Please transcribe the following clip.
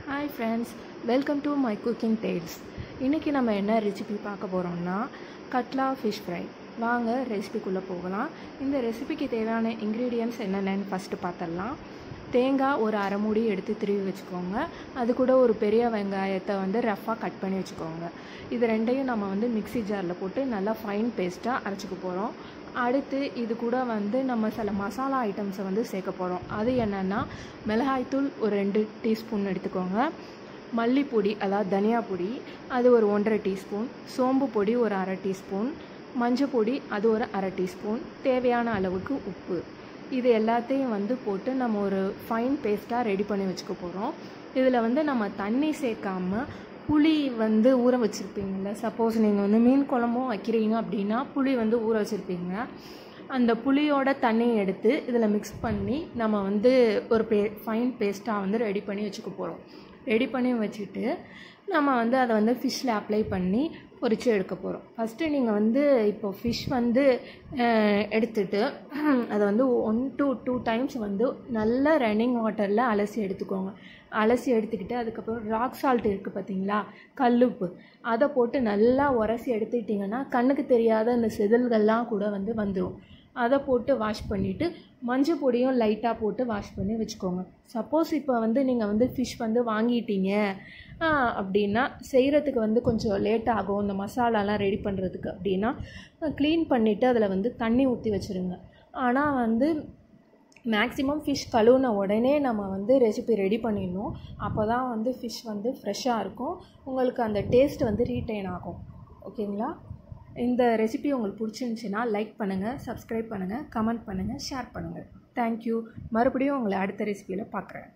Hi friends, welcome to my cooking tales. இன்னைக்கு நம்ம என்ன ரெசிபி பார்க்க போறோம்னா கட்லா ஃபிஷ் ஃப்ரை. வாங்க ரெசிபிக்குள்ள போகலாம். இந்த ரெசிபிக்கு தேவையான இன்கிரிடியன்ட்ஸ் என்னென்னன்னு ஃபர்ஸ்ட் பார்த்தறலாம். தேங்காய் ஒரு அரை மூடி எடுத்து திருவி வச்சுக்கோங்க. அது கூட ஒரு பெரிய வெங்காயத்தை ரஃபா கட் பண்ணி வச்சுக்கோங்க. இது ரெண்டையும் நம்ம மிக்ஸி ஜாரில் போட்டு நல்லா ஃபைன் பேஸ்ட்டாக அரைச்சிக்க போகிறோம். அடுத்து இது கூட நம்ம சில மசாலா ஐட்டம்ஸை சேர்க்க போகிறோம். அது என்னென்னா மிளகாய்த்தூள் ஒரு 2 டீஸ்பூன் எடுத்துக்கோங்க. மல்லிப்பொடி அதாவது தனியா பொடி அது ஒரு 1.5 டீஸ்பூன், சோம்பு பொடி ஒரு அரை டீஸ்பூன், மஞ்சள் பொடி அது ஒரு அரை டீஸ்பூன், தேவையான அளவுக்கு உப்பு. இது எல்லாத்தையும் போட்டு நம்ம ஒரு ஃபைன் பேஸ்ட்டாக ரெடி பண்ணி வச்சுக்க போகிறோம். இதில் நம்ம தண்ணி சேர்க்காமல் புளி ஊற வச்சுருப்பீங்கள. சப்போஸ் நீங்கள் மீன் குழம்பும் வைக்கிறீங்க அப்படின்னா புளி ஊற வச்சுருப்பீங்க. அந்த புளியோட தண்ணியை எடுத்து இதில் மிக்ஸ் பண்ணி நம்ம ஒரு ஃபைன் பேஸ்ட்டாக ரெடி பண்ணி வச்சுக்க போகிறோம். ரெடி பண்ணி வச்சுட்டு நம்ம அதை ஃபிஷ்ஷில் அப்ளை பண்ணி பொரித்து எடுக்க போகிறோம். ஃபஸ்ட்டு நீங்கள் இப்போ ஃபிஷ் எடுத்துட்டு அதை 1 to 2 டைம்ஸ் நல்லா ரன்னிங் வாட்டரில் அலசி எடுத்துக்கோங்க. அலசி எடுத்துக்கிட்டு அதுக்கப்புறம் ராக் சால்ட் இருக்குது பார்த்தீங்களா, கல்லுப்பு, அதை போட்டு நல்லா உரசி எடுத்துக்கிட்டிங்கன்னா கண்ணுக்கு தெரியாத அந்த செதில்கள்லாம் கூட வந்துடும். அதை போட்டு வாஷ் பண்ணிவிட்டு மஞ்சள் பொடியும் லைட்டாக போட்டு வாஷ் பண்ணி வச்சுக்கோங்க. சப்போஸ் இப்போ நீங்கள் ஃபிஷ் வாங்கிட்டீங்க அப்படின்னா செய்கிறதுக்கு கொஞ்சம் லேட் ஆகும் இந்த மசாலாலாம் ரெடி பண்ணுறதுக்கு அப்படின்னா க்ளீன் பண்ணிவிட்டு அதில் தண்ணி ஊற்றி வச்சுருங்க. ஆனால் மேக்ஸிமம் ஃபிஷ் கழுவுன உடனே நம்ம ரெசிபி ரெடி பண்ணிடணும். அப்போ தான் ஃபிஷ் ஃப்ரெஷ்ஷாக இருக்கும். உங்களுக்கு அந்த டேஸ்ட் ரீட்டைன் ஆகும். ஓகேங்களா? இந்த ரெசிபி உங்களுக்கு பிடிச்சிருந்துச்சின்னா லைக் பண்ணுங்கள், சப்ஸ்கிரைப் பண்ணுங்கள், கமெண்ட் பண்ணுங்கள், ஷேர் பண்ணுங்கள். தேங்க்யூ. மறுபடியும் உங்களை அடுத்த ரெசிபியில் பார்க்குறேன்.